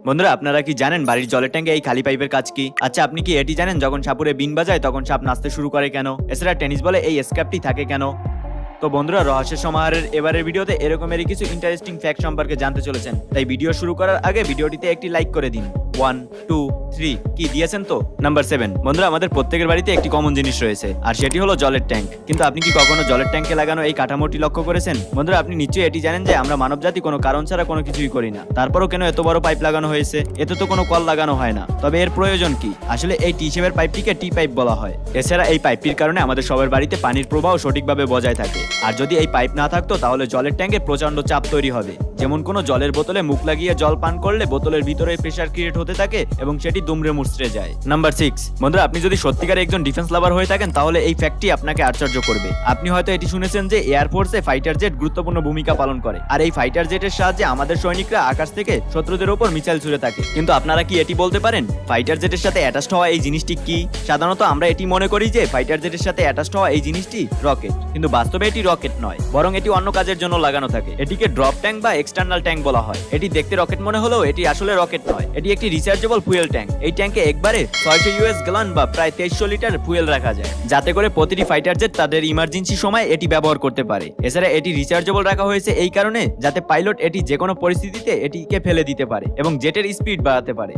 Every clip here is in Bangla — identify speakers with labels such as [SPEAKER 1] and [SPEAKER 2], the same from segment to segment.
[SPEAKER 1] বন্ধুরা, আপনারা কি জানেন বাড়ির জলের ট্যাঙ্কে এই খালি পাইপের কাজ কি? আচ্ছা, আপনি কি এটি জানেন যখন সাপুরে বিন বাজায় তখন সাপ নাচতে শুরু করে কেন? এছাড়া টেনিস বলে এই স্ক্যাপটি থাকে কেন? তো বন্ধুরা, রহস্যের সমাহারের এবারের ভিডিওতে এরকমেরই কিছু ইন্টারেস্টিং ফ্যাক্ট সম্পর্কে জানতে চলেছেন। তাই ভিডিও শুরু করার আগে ভিডিওটিতে একটি লাইক করে দিন। 1 2 3 কি দিয়েছেন তো? নাম্বার 7, বন্ধুরা, আমাদের প্রত্যেকের বাড়িতে একটি কমন জিনিস রয়েছে, আর সেটি হলো জলের ট্যাঙ্ক। কিন্তু আপনি কি কখনো জলের ট্যাঙ্কে লাগানো এই কাঠামোটি লক্ষ্য করেছেন? বন্ধুরা, আপনি নিশ্চয়ই এটি জানেন যে আমরা মানবজাতি কোনো কারণ ছাড়া কোনো কিছুই করি না। তারপরও কেন এত বড় পাইপ লাগানো হয়েছে? এতে তো কোনো কল লাগানো হয় না। তবে এর প্রয়োজন কি? আসলে এই টি শেপের পাইপটিকে টি পাইপ বলা হয়। এছাড়া এই পাইপটির কারণে আমাদের সবার বাড়িতে পানির প্রবাহ সঠিকভাবে বজায় থাকে। আর যদি এই পাইপ না থাকতো তাহলে জলের ট্যাঙ্কে প্রচন্ড চাপ তৈরি হবে। যেমন কোনো জলের বোতলে মুখ লাগিয়ে জল পান করলে বোতলের ভিতরে প্রেসার ক্রিয়েট হতে থাকে এবং সেটি দুমড়ে মুচড়ে যায়। নাম্বার 6, বন্ধুরা, আপনি যদি সত্যিকার একজন ডিফেন্স লাভার হয়ে থাকেন তাহলে এই ফ্যাক্টটি আপনাকে আশ্চর্য করবে। আপনি হয়তো এটি শুনেছেন যে এয়ারফোর্সে ফাইটার জেট গুরুত্বপূর্ণ ভূমিকা পালন করে, আর এই ফাইটার জেটের সাহায্যে আমাদের সৈনিকরা আকাশ থেকে শত্রুদের উপর মিসাইল ছুড়ে থাকে। কিন্তু আপনারা কি এটি বলতে পারেন ফাইটার জেটের সাথে অ্যাটাচড হওয়া এই জিনিসটি কি? সাধারণত আমরা এটি মনে করি যে ফাইটার জেটের সাথে অ্যাটাচড হওয়া এই জিনিসটি রকেট, কিন্তু বাস্তবে এটি রকেট নয়, বরং এটি অন্য কাজের জন্য লাগানো থাকে। এটিকে ড্রপ ট্যাঙ্ক বা এক্সটার্নাল ট্যাঙ্ক বলা হয়। এটি দেখতে রকেট মনে হলেও এটি আসলে রকেট নয়, এটি একটি রিচার্জেবল ফুয়েল ট্যাঙ্ক। এই ট্যাঙ্কে একবারে 600 ইউএস গ্যালন বা প্রায় 2300 লিটার ফুয়েল রাখা যায়, যাতে করে প্রতিটি ফাইটার জেট তাদের ইমার্জেন্সি সময় এটি ব্যবহার করতে পারে। এছাড়া এটি রিচার্জেবল রাখা হয়েছে এই কারণে যাতে পাইলট এটি যে কোনো পরিস্থিতিতে এটিকে ফেলে দিতে পারে এবং জেটের স্পিড বাড়াতে পারে।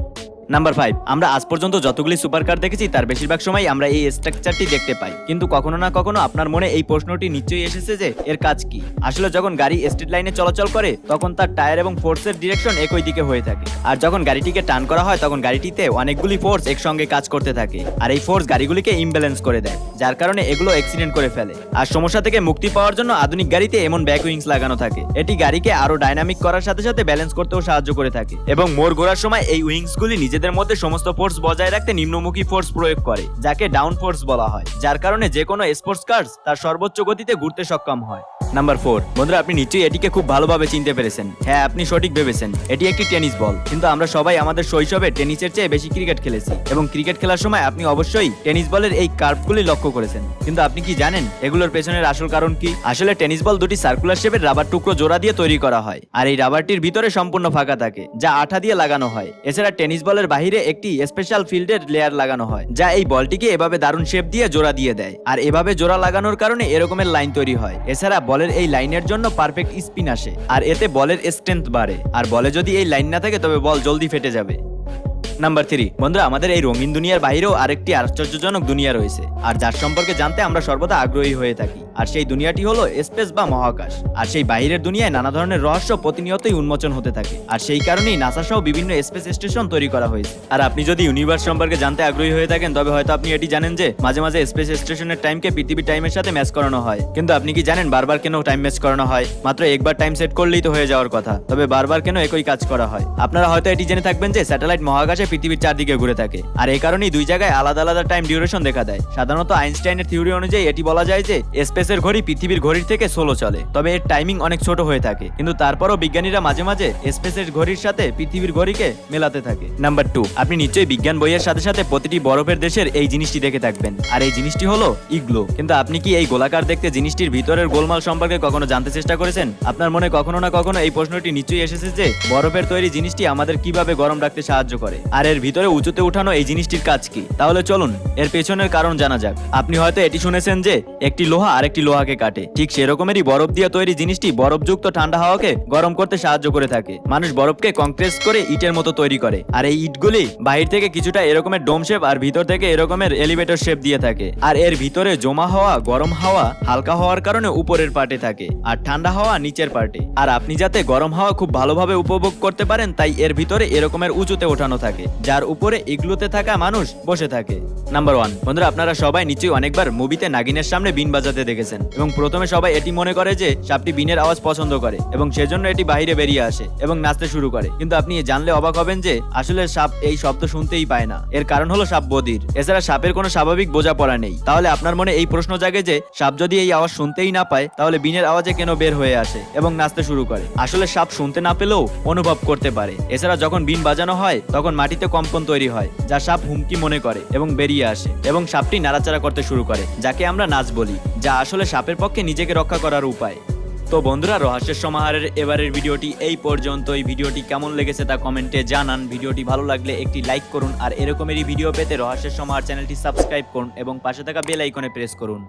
[SPEAKER 1] নাম্বার 5, আমরা আজ পর্যন্ত যতগুলি সুপার কার দেখেছি তার বেশিরভাগ সময় আমরা এই স্ট্রাকচারটি দেখতে পাই। কিন্তু কখনো না কখনো আপনার মনে এই প্রশ্নটি নিশ্চয়ই এসেছে যে এর কাজ কি? আসলে যখন গাড়ি স্ট্রেট লাইনে চলাচল করে তখন তার টায়ার এবং ফোর্সের ডিরেকশন একই দিকে হয়ে থাকে, আর যখন গাড়িটিকে টার্ন করা হয় তখন গাড়িটিতে অনেকগুলি ফোর্স একসঙ্গে কাজ করতে থাকে, আর এই ফোর্স গাড়িগুলিকে ইমব্যালেন্স করে দেয়, যার কারণে এগুলো অ্যাক্সিডেন্ট করে ফেলে। আর সমস্যা থেকে মুক্তি পাওয়ার জন্য আধুনিক গাড়িতে এমন ব্যাক উইংস লাগানো থাকে। এটি গাড়িকে আরো ডাইনামিক করার সাথে সাথে ব্যালেন্স করতেও সাহায্য করে থাকে এবং মোড় ঘোরার সময় এই উইংসগুলি নিজেদের মধ্যে সমস্ত ফোর্স বজায় রাখতে নিম্নমুখী ফোর্স প্রয়োগ করে, যাকে ডাউন ফোর্স বলা হয়, যার কারণে যে কোনো স্পোর্টস কার তার সর্বোচ্চ গতিতে ঘুরতে সক্ষম হয়। নাম্বার 4, বন্ধুরা, আপনি নিশ্চয়ই এটিকে খুব ভালোভাবে চিনতে পেরেছেন। হ্যাঁ, আপনি সঠিক ভেবেছেন, এটি একটি টেনিস বল। কিন্তু আমরা সবাই আমাদের শৈশবে টেনিসের চেয়ে বেশি ক্রিকেট খেলেছি, এবং ক্রিকেট খেলার সময় আপনি অবশ্যই টেনিস বলের এই কার্ভগুলি লক্ষ্য করেছেন। কিন্তু আপনি কি জানেন এগুলোর পেছনের আসল কারণ কি? আসলে টেনিস বল দুটি সার্কুলার শেপের রাবার টুকরো জোড়া দিয়ে তৈরি করা হয়, আর এই রাবারটির ভিতরে সম্পূর্ণ ফাঁকা থাকে যা আঠা দিয়ে লাগানো হয়। এছাড়া টেনিস বলের বাহিরে একটি স্পেশাল ফিল্ডের লেয়ার লাগানো হয় যা এই বলটিকে এভাবে দারুণ শেপ দিয়ে জোড়া দিয়ে দেয়, আর এভাবে জোড়া লাগানোর কারণে এরকমের লাইন তৈরি হয়। এছাড়া বলের এই লাইনের জন্য পারফেক্ট স্পিন আসে, আর এতে বলের স্ট্রেংথ বাড়ে, আর বলে যদি এই লাইন না থাকে তবে বল জলদি ফেটে যাবে। নাম্বার 3, বন্ধুরা, আমাদের এই রঙিন দুনিয়ার বাইরেও আরেকটি আশ্চর্যজনক দুনিয়া রয়েছে, আর যার সম্পর্কে জানতে আমরা সর্বদা আগ্রহী হয়ে থাকি। আর সেই দুনিয়াটি হলো স্পেস বা মহাকাশ। আর সেই বাইরের দুনিয়ায় নানা ধরনের রহস্য প্রতিনিয়তই উন্মোচন হতে থাকে, আর সেই কারণেই নাসা সহ বিভিন্ন স্পেস স্টেশন তৈরি করা হয়েছে। আর আপনি যদি ইউনিভার্স সম্পর্কে জানতে আগ্রহী হয়ে থাকেন তবে হয়তো আপনি এটি জানেন যে মাঝে মাঝে স্পেস স্টেশনের টাইমকে পৃথিবীর টাইমের সাথে ম্যাচ করানো হয়। কিন্তু আপনি কি জানেন বারবার কেন টাইম ম্যাচ করানো হয়? মাত্র একবার টাইম সেট করলেই তো হয়ে যাওয়ার কথা, তবে বারবার কেন একই কাজ করা হয়? আপনারা হয়তো এটি জেনে থাকবেন যে স্যাটেলাইট মহাকাশে পৃথিবীর চারদিকে ঘুরে থাকে, আর এই কারণেই দুই জায়গায় আলাদা আলাদা টাইম ডিউরেশন দেখা দেয়। সাধারণত আইনস্টাইনের থিওরি অনুযায়ী এটি বলা যায় যে স্পেসের ঘড়ি পৃথিবীর ঘড়ির থেকে স্লো চলে, তবে এর টাইমিং অনেক ছোট হয়ে থাকে। কিন্তু তারপরও বিজ্ঞানীরা মাঝে মাঝে স্পেসের ঘড়ির সাথে পৃথিবীর ঘড়িকে মেলাতে থাকে। নাম্বার 2, আপনি নিশ্চয়ই বিজ্ঞান বইয়ের সাথে সাথে প্রতিটি বরফের দেশের এই জিনিসটি দেখে থাকবেন, আর এই জিনিসটি হলো ইগলু। কিন্তু আপনি কি এই গোলাকার দেখতে জিনিসটির ভিতরের গোলমাল সম্পর্কে কখনো জানতে চেষ্টা করেছেন? আপনার মনে কখনো না কখনো এই প্রশ্নটি নিশ্চয়ই এসেছে যে বরফের তৈরি জিনিসটি আমাদের কিভাবে গরম রাখতে সাহায্য করে, আর এর ভিতরে উঁচুতে উঠানো এই জিনিসটির কাজ কি? তাহলে চলুন এর পেছনের কারণ জানা যাক। আপনি হয়তো এটি শুনেছেন যে একটি লোহা আরেকটি লোহাকে কাটে, ঠিক সেরকমেরই বরফ দিয়ে তৈরি জিনিসটি বরফযুক্ত ঠান্ডা হাওয়াকে গরম করতে সাহায্য করে থাকে। মানুষ বরফকে কংক্রিট করে ইটের মতো তৈরি করে, আর এই ইটগুলি বাহির থেকে কিছুটা এরকমের ডোম শেপ আর ভিতর থেকে এরকমের এলিভেটর শেপ দিয়ে থাকে, আর এর ভিতরে জমা হওয়া গরম হাওয়া হালকা হওয়ার কারণে উপরের পার্টে থাকে আর ঠান্ডা হাওয়া নিচের পার্টে। আর আপনি যাতে গরম হাওয়া খুব ভালোভাবে উপভোগ করতে পারেন তাই এর ভিতরে এরকমের উঁচুতে ওঠানো থাকে, যার উপরে ইগলুতে থাকা মানুষ বসে থাকে। নাম্বার 1, বন্ধুরা, আপনারা সবাই নিশ্চয়ই অনেকবার মুভিতে নাগিনের সামনে বিন বাজাতে দেখেছেন, এবং প্রথমে সবাই এটি মনে করে যে সাপটি বিনের আওয়াজ পছন্দ করে এবং সেজন্য এটি বাইরে বেরিয়ে আসে এবং নাচতে শুরু করে। কিন্তু আপনি জানলে অবাক হবেন যে আসলে সাপ এই শব্দ শুনতেই পায় না। এর কারণ হলো সাপ বধির। এছাড়া সাপের কোনো স্বাভাবিক বোঝাপড়া নেই। তাহলে আপনার মনে এই প্রশ্ন জাগে যে সাপ যদি এই আওয়াজ শুনতেই না পায় তাহলে বিনের আওয়াজে কেন বের হয়ে আসে এবং নাচতে শুরু করে? আসলে সাপ শুনতে না পেলেও অনুভব করতে পারে। এছাড়া যখন বিন বাজানো হয় তখন মাটিতে কম্পন তৈরি হয় যা সাপ হুমকি মনে করে এবং বেরিয়ে আসে, এবং সাপটি নাড়াচাড়া করতে শুরু করে, যাকে আমরা নাচ বলি, যা আসলে সাপের পক্ষে নিজেকে রক্ষা করার উপায়। তো তো বন্ধুরা, রহস্যের সমাহারের এবারের ভিডিওটি এই পর্যন্তই। ভিডিওটি কেমন লেগেছে তা কমেন্টে জানান। ভিডিওটি ভালো লাগলে একটি লাইক করুন আর এরকমেরই ভিডিও পেতে রহস্যের সমাহার চ্যানেলটি সাবস্ক্রাইব করুন এবং পাশে থাকা বেল আইকনে প্রেস করুন।